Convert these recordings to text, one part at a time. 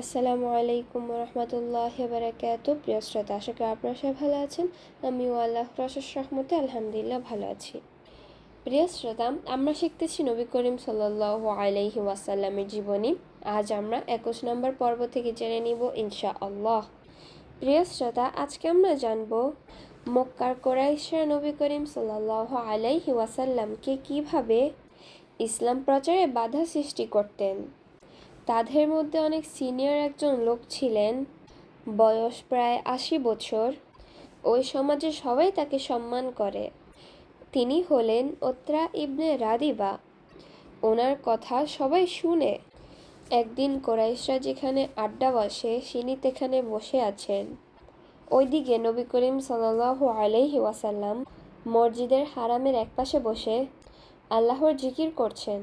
আসসালামু আলাইকুম রহমতুল্লাহ বারাকাতু। প্রিয় শ্রোতা, আশা করি আপনারা সবাই ভালো আছেন। আমিও আল্লাহর অশেষ রহমতে আলহামদুলিল্লাহ ভালো আছি। প্রিয় শ্রোতা, আমরা শিখতেছি নবী করিম সাল্লাল্লাহু আলাইহি ওয়াসাল্লামের জীবনী। আজ আমরা 21 নম্বর পর্ব থেকে জেনে নিব ইনশাআল্লাহ। প্রিয় শ্রোতা, আজকে আমরা জানব মক্কার কুরাইশরা নবী করিম সাল্লাল্লাহু আলাইহি ওয়াসাল্লামকে কিভাবে ইসলাম প্রচারে বাধা সৃষ্টি করতেন। তাদের মধ্যে অনেক সিনিয়র একজন লোক ছিলেন, বয়স প্রায় 80 বছর। ওই সমাজে সবাই তাকে সম্মান করে। তিনি হলেন উতরা ইবনে রাদিবা। ওনার কথা সবাই শুনে। একদিন কুরাইশরা যেখানে আড্ডা বসে, তিনি সেখানে বসে আছেন। ওইদিকে নবী করিম সাল্লাল্লাহু আলাইহি ওয়াসাল্লাম মসজিদের হারামের একপাশে বসে আল্লাহর জিকির করছেন।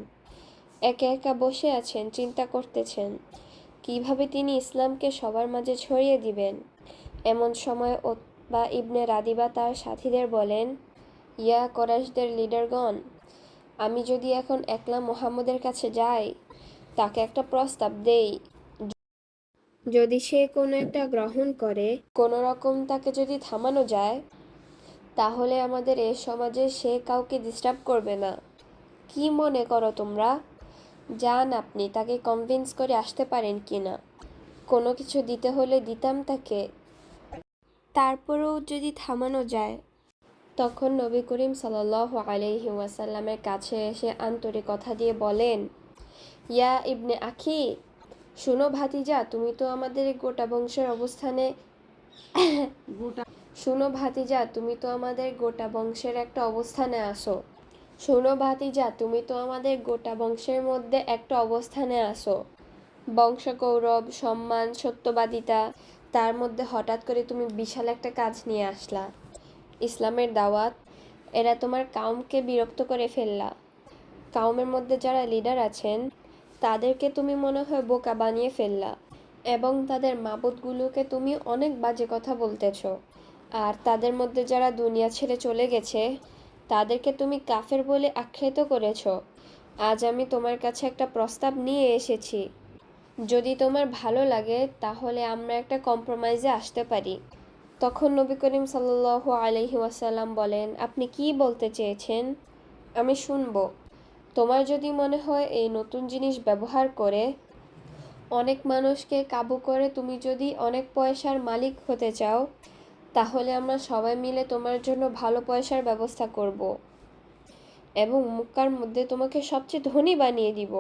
একা একা বসে আছেন, চিন্তা করতেছেন কিভাবে তিনি ইসলামকে সবার মাঝে ছড়িয়ে দিবেন। এমন সময় উতবা ইবনে রাদিবা তার সাথীদের বলেন, ইয়া কুরাইশদের লিডারগণ, আমি যদি এখন একলা মুহাম্মদের কাছে যাই, তাকে একটা প্রস্তাব দেই, যদি সে কোনো একটা গ্রহণ করে, কোনো রকম তাকে যদি থামানো যায়, তাহলে আমাদের এ সমাজে সে কাউকে ডিস্টার্ব করবে না। কি মনে করো তোমরা? যান, আপনি তাকে কনভিন্স করে আসতে পারেন কি না। কোনো কিছু দিতে হলে দিতাম তাকে, তারপরেও যদি থামানো যায়। তখন নবী করিম সাল্লাল্লাহু আলাইহি ওয়াসাল্লামের কাছে এসে আন্তরিকতা দিয়ে বলেন, ইয়া ইবনে আখি, শুনো ভাতিজা, তুমি তো আমাদের গোটা বংশের অবস্থানে শুনো ভাতিজা, তুমি তো আমাদের গোটা বংশের একটা অবস্থানে আসো। শোনো ভাতিজা, তুমি তো আমাদের গোটা বংশের মধ্যে একটা অবস্থানে আসো। বংশগৌরব, সম্মান, সত্যবাদিতা, তার মধ্যে হঠাৎ করে তুমি বিশাল একটা কাজ নিয়ে আসলা, ইসলামের দাওয়াত। এরা তোমার কাউমকে বিরক্ত করে ফেললা। কাউমের মধ্যে যারা লিডার আছেন, তাদেরকে তুমি মনে হয় বোকা বানিয়ে ফেললা, এবং তাদের মাবুদগুলোকে তুমি অনেক বাজে কথা বলতেছ। আর তাদের মধ্যে যারা দুনিয়া ছেড়ে চলে গেছে, তাদেরকে তুমি কাফের বলে আখ্যায়িত করেছ। আজ আমি তোমার কাছে একটা প্রস্তাব নিয়ে এসেছি। যদি তোমার ভালো লাগে, তাহলে আমরা একটা কম্প্রোমাইজে আসতে পারি। তখন নবী করিম সাল্লাল্লাহু আলাইহি ওয়াসাল্লাম বলেন, আপনি কি বলতে চেয়েছেন? আমি শুনবো। তোমার যদি মনে হয় এই নতুন জিনিস ব্যবহার করে অনেক মানুষকে কাবু করে তুমি যদি অনেক পয়সার মালিক হতে চাও, তাহলে আমরা সবাই মিলে তোমার জন্য ভালো পয়সার ব্যবস্থা করব এবং মক্কার মধ্যে তোমাকে সবচেয়ে ধনী বানিয়ে দিব।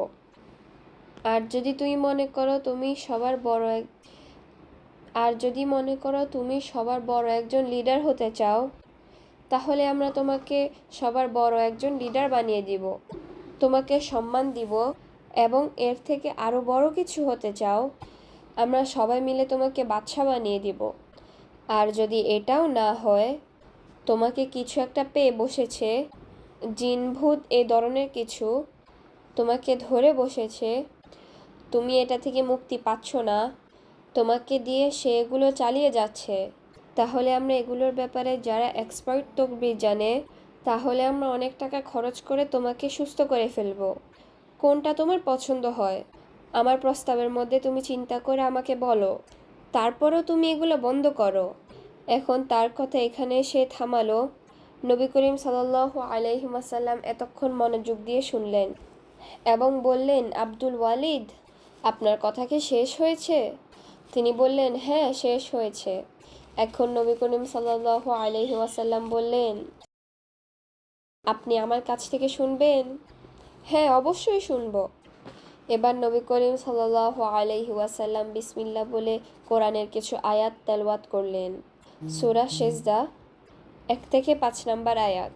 আর যদি তুমি মনে করো তুমি সবার বড় একজন লিডার হতে চাও, তাহলে আমরা তোমাকে সবার বড় একজন লিডার বানিয়ে দিব, তোমাকে সম্মান দিব। এবং এর থেকে আরও বড় কিছু হতে চাও, আমরা সবাই মিলে তোমাকে বাদশা বানিয়ে দিব। আর যদি এটাও না হয়, তোমাকে কিছু একটা পেয়ে বসেছে, জিন ভূত এই ধরনের কিছু তোমাকে ধরে বসেছে, তুমি এটা থেকে মুক্তি পাচ্ছ না, তোমাকে দিয়ে সে এগুলো চালিয়ে যাচ্ছে, তাহলে আমরা এগুলোর ব্যাপারে যারা এক্সপার্ট তকবির জানে, তাহলে আমরা অনেক টাকা খরচ করে তোমাকে সুস্থ করে ফেলবো। কোনটা তোমার পছন্দ হয়? আমার প্রস্তাবের মধ্যে তুমি চিন্তা করে আমাকে বলো, তারপরও তুমি এগুলো বন্ধ করো। এখন তার কথা এখানে সে থামালো। নবী করিম সাল্লাল্লাহু আলাইহি ওয়াসাল্লাম এতক্ষণ মনোযোগ দিয়ে শুনলেন এবং বললেন, আব্দুল ওয়ালিদ, আপনার কথা কি শেষ হয়েছে? তিনি বললেন, হ্যাঁ, শেষ হয়েছে। এখন নবী করিম সাল্লাল্লাহু আলাইহি ওয়াসাল্লাম বললেন, আপনি আমার কাছ থেকে শুনবেন? হ্যাঁ, অবশ্যই শুনবো। এবার নবী করিম সাল্লাল্লাহু আলাইহি ওয়াসাল্লাম বিসমিল্লাহ বলে কোরআনের কিছু আয়াত তেলাওয়াত করলেন। সূরা সেজদা 1 থেকে 5 নম্বর আয়াত।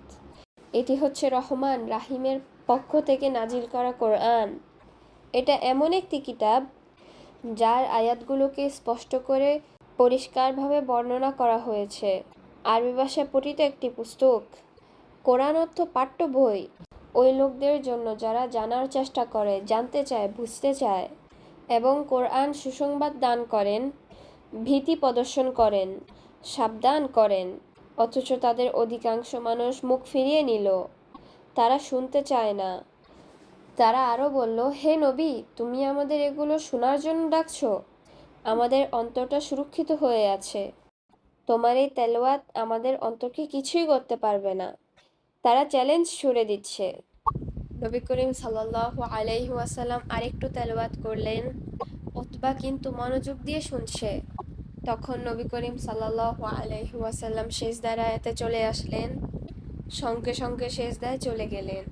এটি হচ্ছে রহমান রাহিমের পক্ষ থেকে নাজিল করা কোরআন। এটা এমন একটি কিতাব যার আয়াতগুলোকে স্পষ্ট করে পরিষ্কারভাবে বর্ণনা করা হয়েছে। আরবি ভাষায় পঠিত একটি পুস্তক। কোরআন অর্থ পাঠ্য বই ওই লোকদের জন্য যারা জানার চেষ্টা করে, জানতে চায়, বুঝতে চায় এবং কোরআন সুসংবাদ দান করেন, ভীতি প্রদর্শন করেন, সাবধান করেন। অথচ তাদের অধিকাংশ মানুষ মুখ ফিরিয়ে নিল, তারা শুনতে চায় না। তারা আরও বলল, হে নবী, তুমি আমাদের এগুলো শোনার জন্য ডাকছো? আমাদের অন্তরটা সুরক্ষিত হয়ে আছে। তোমার এই তেলাওয়াত আমাদের অন্তরকে কিছুই করতে পারবে না। তারা চ্যালেঞ্জ ছুড়ে দিচ্ছে। নবী করিম সাল্লাল্লাহু আলাইহি ওয়াসাল্লাম আরেকটু তেলাওয়াত করলেন। উতবা কিন্তু মনোযোগ দিয়ে শুনছে। তখন নবী করিম সাল্লাল্লাহু আলাইহি ওয়াসাল্লাম সিজদার আয়াতে চলে আসলেন। সঙ্গে সঙ্গে সিজদায় চলে গেলেন।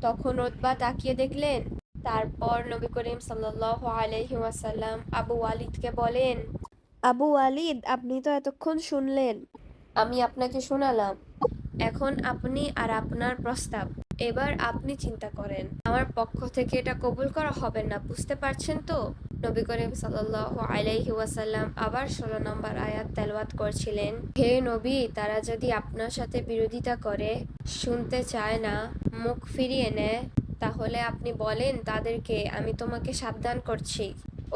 তখন উতবা তাকিয়ে দেখলেন। তারপর নবী করিম সাল্লাল্লাহু আলাইহি ওয়াসাল্লাম আবু ওয়ালিদকে বলেন, আবু ওয়ালিদ, আপনি তো এতক্ষণ শুনলেন, আমি আপনাকে শোনালাম। এখন আপনি আর আপনার প্রস্তাব, এবার আপনি চিন্তা করেন। আমার পক্ষ থেকে এটা কবুল করা হবে না, বুঝতে পারছেন তো? নবী করিম সাল্লাল্লাহু আলাইহি ওয়াসাল্লাম আবার 16 নম্বর আয়াত তেলাওয়াত করছিলেন। হে নবী, তারা যদি আপনার সাথে বিরোধিতা করে, শুনতে চায় না, মুখ ফিরিয়ে নেয়, তাহলে আপনি বলেন তাদেরকে, আমি তোমাকে সাবধান করছি,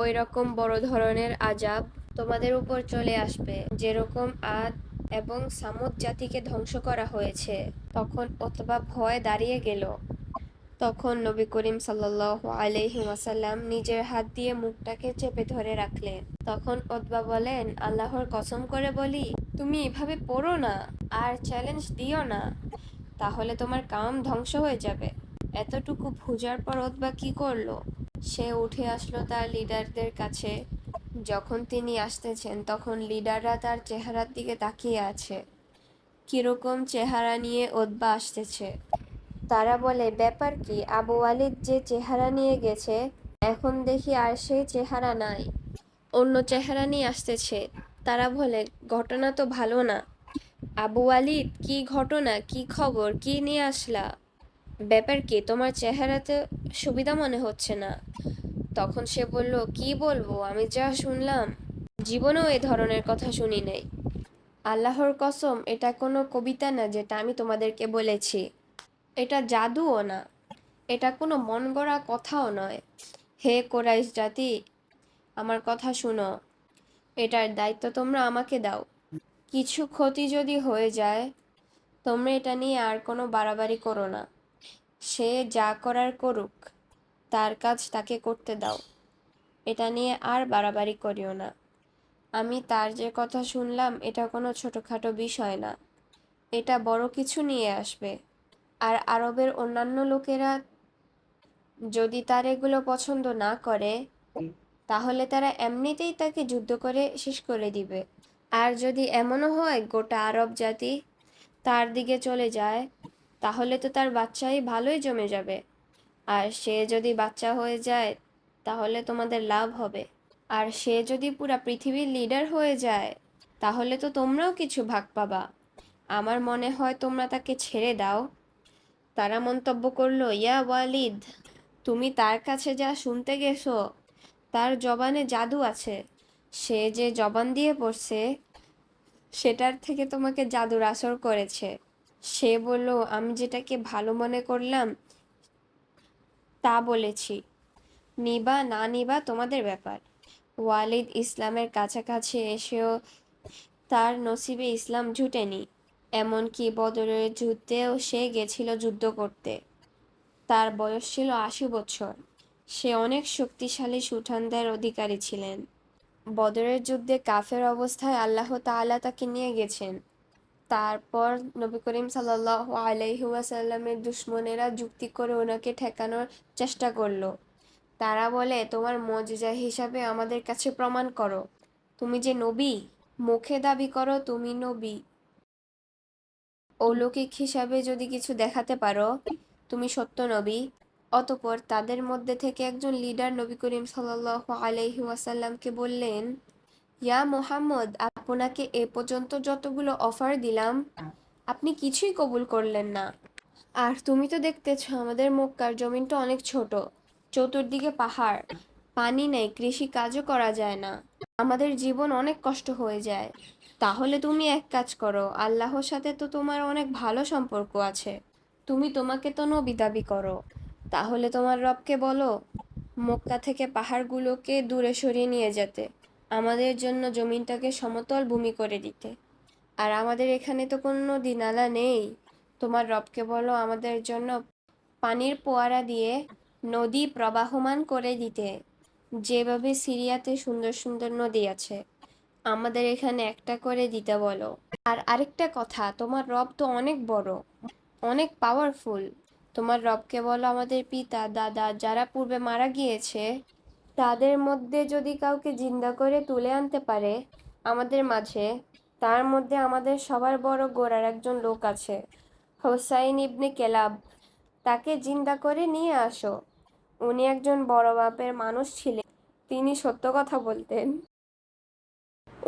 ওই রকম বড় ধরনের আযাব তোমাদের উপর চলে আসবে যেরকম আদ এবং সামুদ জাতিকে ধ্বংস করা হয়েছে। তখন উতবা ভয়ে দাঁড়িয়ে গেল। তখন নবী করিম সাল্লাল্লাহু আলাইহি ওয়াসাল্লাম নিজের হাত দিয়ে মুখটাকে চেপে ধরে রাখলেন। তখন উতবা বলেন, আল্লাহর কসম করে বলি, তুমি এভাবে পড়ো না, আর চ্যালেঞ্জ দিও না, তাহলে তোমার কাম ধ্বংস হয়ে যাবে। এতটুকু বুঝার পর উতবা কি করলো? সে উঠে আসলো তার লিডারদের কাছে। যখন তিনি আসতেছেন তখন লিডাররা তার চেহারার দিকে তাকিয়ে আছে। কিরকম চেহারা নিয়ে উতবা আসতেছে। তারা বলে, ব্যাপার কি? আবু ওয়ালিদ যে চেহারা নিয়ে গেছে, এখন দেখি আর সেই চেহারা নাই, অন্য চেহারা নিয়ে আসতেছে। তারা বলে, ঘটনা তো ভালো না। আবু ওয়ালিদ, কি ঘটনা, কি খবর, কি নিয়ে আসলা? ব্যাপার কি? তোমার চেহারাতে সুবিধা মনে হচ্ছে না। তখন সে বলল, কি বলবো, আমি যা শুনলাম, জীবনেও এ ধরনের কথা শুনি নাই। আল্লাহর কসম, এটা কোনো কবিতা না যেটা আমি তোমাদেরকে বলেছি। এটা জাদুও না, এটা কোনো মন গড়া কথাও নয়। হে কোরাইশ জাতি, আমার কথা শুনো, এটার দায়িত্ব তোমরা আমাকে দাও। কিছু ক্ষতি যদি হয়ে যায়, তোমরা এটা নিয়ে আর কোনো বাড়াবাড়ি করো না। সে যা করার করুক, তার কাজ তাকে করতে দাও, এটা নিয়ে আর বাড়াবাড়ি করিও না। আমি তার যে কথা শুনলাম, এটা কোনো ছোটোখাটো বিষয় না, এটা বড় কিছু নিয়ে আসবে। আর আরবের অন্যান্য লোকেরা যদি তার এগুলো পছন্দ না করে, তাহলে তারা এমনিতেই তাকে যুদ্ধ করে শেষ করে দিবে। আর যদি এমনও হয় গোটা আরব জাতি তার দিকে চলে যায়, তাহলে তো তার বাচ্চাই ভালোই জমে যাবে। আর সে যদি বাচ্চা হয়ে যায়, তাহলে তোমাদের লাভ হবে। আর সে যদি পুরা পৃথিবীর লিডার হয়ে যায়, তাহলে তো তোমরাও কিছু ভাগ পাবা। আমার মনে হয় তোমরা তাকে ছেড়ে দাও। তারা মন্তব্য করলো, ইয়া ওয়ালিদ, তুমি তার কাছে যা শুনতে গেছো, তার জবানে জাদু আছে। সে যে জবান দিয়ে পড়ছে, সেটার থেকে তোমাকে জাদুর আসর করেছে। সে বলল, আমি যেটাকে ভালো মনে করলাম তা বলেছি, নিবা না নিবা তোমাদের ব্যাপার। ওয়ালিদ ইসলামের কাছাকাছি এসেও তার নসিবে ইসলাম জুটেনি। এমনকি বদরের যুদ্ধেও সে গেছিল যুদ্ধ করতে। তার বয়স ছিল 80 বছর। সে অনেক শক্তিশালী সুঠানদের অধিকারী ছিলেন। বদরের যুদ্ধে কাফের অবস্থায় আল্লাহ তাআলা তাকে নিয়ে গেছেন। তারপর নবী করিম সাল্লাল্লাহু আলাইহি ওয়াসাল্লামের দুশমনেরা যুক্তি করে ওনাকে ঠেকানোর চেষ্টা করলো। তারা বলে, তোমার মুজিজা হিসাবে আমাদের কাছে প্রমাণ করো, তুমি যে নবী। মুখে দাবি করো তুমি নবী, অলৌকিক হিসাবে যদি কিছু দেখাতে পারো, তুমি সত্য নবী। অতঃপর তাদের মধ্যে থেকে একজন লিডার নবী করিম সাল্লাল্লাহু আলাইহি ওয়াসাল্লামকে বললেন, ইয়া মুহাম্মদ, আপনাকে এ পর্যন্ত যতগুলো অফার দিলাম, আপনি কিছুই কবুল করলেন না। আর তুমি তো দেখতেছ আমাদের মক্কার জমিনটা অনেক ছোট, চতুর্দিকে পাহাড়, পানি নেই, কৃষি কাজও করা যায় না, আমাদের জীবন অনেক কষ্ট হয়ে যায়। তাহলে তুমি এক কাজ করো, আল্লাহর সাথে তো তোমার অনেক ভালো সম্পর্ক আছে, তুমি তোমাকে তো নবী দাবি করো, তাহলে তোমার রবকে বলো মক্কা থেকে পাহাড়গুলোকে দূরে সরিয়ে নিয়ে যেতে, আমাদের জন্য জমিনটাকে সমতল ভূমি করে দিতে। আর আমাদের এখানে তো কোনো নদী নালা নেই, তোমার রবকে বলো আমাদের জন্য পানির ফোয়ারা দিয়ে নদী প্রবাহমান করে দিতে। যেভাবে সিরিয়াতে সুন্দর সুন্দর নদী আছে, আমাদের এখানে একটা করে দিতে বলো। আর আরেকটা কথা, তোমার রব তো অনেক বড়, অনেক পাওয়ারফুল। তোমার রবকে বলো আমাদের পিতা দাদা যারা পূর্বে মারা গিয়েছে, তাদের মধ্যে যদি কাউকে জিন্দা করে তুলে আনতে পারে আমাদের মাঝে, তার মধ্যে আমাদের সবার বড় গোড়ার একজন লোক আছে, হোসাইন ইবনে কেলাব, তাকে জিন্দা করে নিয়ে আসো। উনি একজন বড় মাপের মানুষ ছিলেন, তিনি সত্য কথা বলতেন।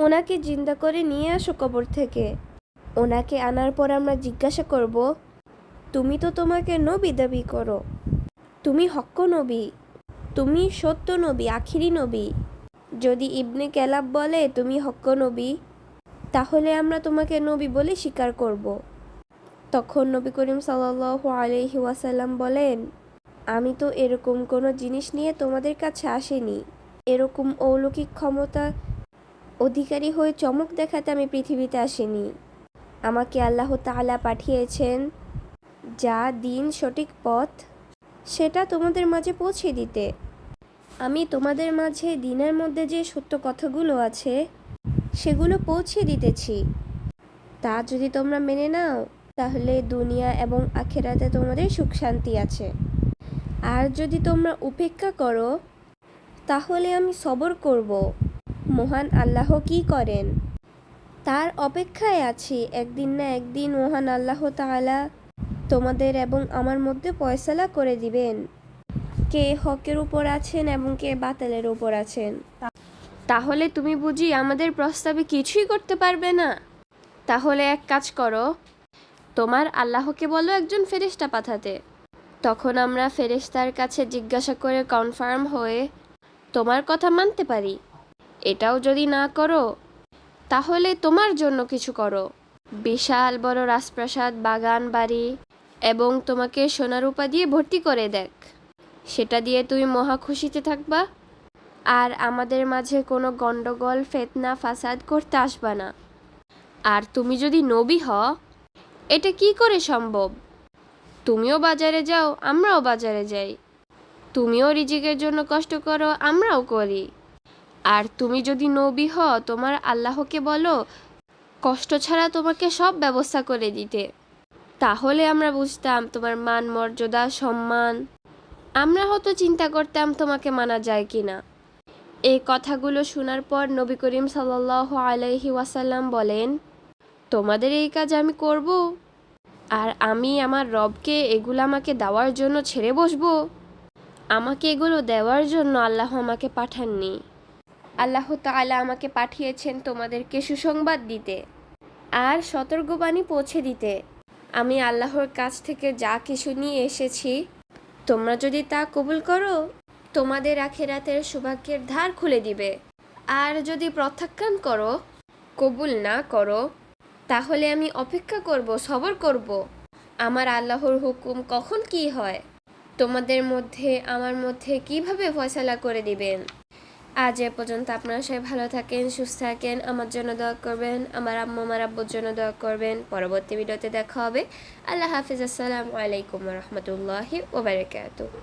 ওনাকে জিন্দা করে নিয়ে আসো কবর থেকে। ওনাকে আনার পর আমরা জিজ্ঞাসা করব, তুমি তো তোমাকে নবী দাবি করো, তুমি হক্ক নবী, তুমি সত্য নবী, আখিরি নবী। যদি ইবনে কেলাব বলে তুমি হক্ক নবী, তাহলে আমরা তোমাকে নবী বলে স্বীকার করব। তখন নবী করিম সাল্লাল্লাহু আলাইহি ওয়াসাল্লাম বলেন, আমি তো এরকম কোনো জিনিস নিয়ে তোমাদের কাছে আসিনি। এরকম অলৌকিক ক্ষমতা অধিকারী হয়ে চমক দেখাতে আমি পৃথিবীতে আসিনি। আমাকে আল্লাহ তাআলা পাঠিয়েছেন যা দিন, সঠিক পথ, সেটা তোমাদের মাঝে পৌঁছে দিতে। আমি তোমাদের মাঝে দিনের মধ্যে যে সত্য কথাগুলো আছে সেগুলো পৌঁছে দিতেছি। তা যদি তোমরা মেনে নাও, তাহলে দুনিয়া এবং আখিরাতে তোমাদের সুখ শান্তি আছে। আর যদি তোমরা উপেক্ষা করো, তাহলে আমি সবর করব। মহান আল্লাহ কি করেন তার অপেক্ষায় আছি। একদিন না একদিন মহান আল্লাহ তাআলা তোমাদের এবং আমার মধ্যে ফয়সালা করে দিবেন, কে হকের উপর আছেন এবং কে বাতিলের উপর আছেন। তাহলে তুমি বুঝি আমাদের প্রস্তাবে কিছুই করতে পারবে না? তাহলে এক কাজ করো, তোমার আল্লাহকে বলো একজন ফেরেশতা পাঠাতে। তখন আমরা ফেরেশতার কাছে জিজ্ঞাসা করে কনফার্ম হয়ে তোমার কথা মানতে পারি। এটাও যদি না করো, তাহলে তোমার জন্য কিছু করো। বিশাল বড় রাজপ্রাসাদ, বাগান বাড়ি এবং তোমাকে সোনারূপা দিয়ে ভর্তি করে দেখ, সেটা দিয়ে তুমি মহা খুশিতে থাকবা। আর আমাদের মাঝে কোনো গন্ডগোল, ফিতনা, ফাসাদ করতে আসবা না। আর তুমি যদি নবী হও, এটা কি করে সম্ভব? তুমিও বাজারে যাও, আমরাও বাজারে যাই। তুমিও রিজিকের জন্য কষ্ট করো, আমরাও করি। আর তুমি যদি নবী হও, তোমার আল্লাহকে বলো কষ্ট ছাড়া তোমাকে সব ব্যবস্থা করে দিতে। তাহলে আমরা বুঝতাম তোমার মান, মর্যাদা, সম্মান। আমরা হয়তো চিন্তা করতাম তোমাকে মানা যায় কিনা। এই কথাগুলো শোনার পর নবী করিম সাল্লাল্লাহু আলাইহি ওয়াসাল্লাম বলেন, তোমাদের এই কাজ আমি করব? আর আমি আমার রবকে এগুলো আমাকে দেওয়ার জন্য ছেড়ে বসবো? আমাকে এগুলো দেওয়ার জন্য আল্লাহ আমাকে পাঠাননি। আল্লাহ তাআলা আমাকে পাঠিয়েছেন তোমাদেরকে সুসংবাদ দিতে আর সতর্কবাণী পৌঁছে দিতে। আমি আল্লাহর কাছ থেকে যা কিছু নিয়ে এসেছি, তোমরা যদি তা কবুল করো, তোমাদের আখিরাতের সৌভাগ্যের দ্বার খুলে দিবে। আর যদি প্রত্যাখ্যান করো, কবুল না করো, তাহলে আমি অপেক্ষা করব, সবর করব। আমার আল্লাহর হুকুম কখন কি হয়, তোমাদের মধ্যে আমার মধ্যে কিভাবে ফয়সালা করে দিবেন। আজ এ পর্যন্ত। আপনারা সবাই ভালো থাকেন, সুস্থ থাকেন, আমার জন্য দোয়া করবেন, আমার আম্মু আমার আব্বুর জন্য দোয়া করবেন। পরবর্তী ভিডিওতে দেখা হবে। আল্লাহ হাফিজ। আসসালামু আলাইকুম ওয়া রাহমাতুল্লাহি ওয়া বারাকাতুহু।